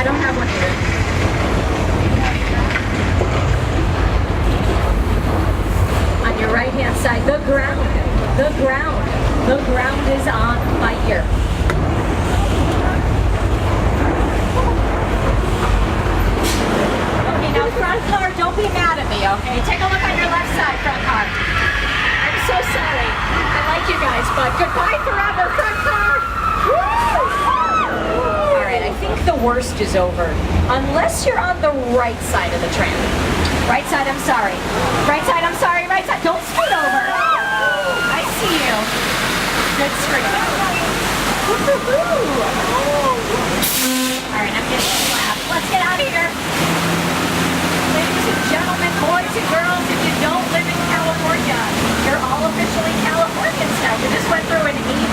I don't have one either. On your right hand side, the ground is on fire. Okay, now front car, don't be mad at me, okay? Take a look on your left side, front car. I'm so sorry. I like you guys, but goodbye forever, front car. Woo! All right, I think the worst is over. Unless you're on the right side of the tram. Right side, I'm sorry. Right side, I'm sorry. Right side, don't scoot over. I see you. Good scream. All right, I'm getting a laugh. Let's get out of here. Ladies and gentlemen, boys and girls, if you don't live in California, you're all officially Californians now. You just went through an 8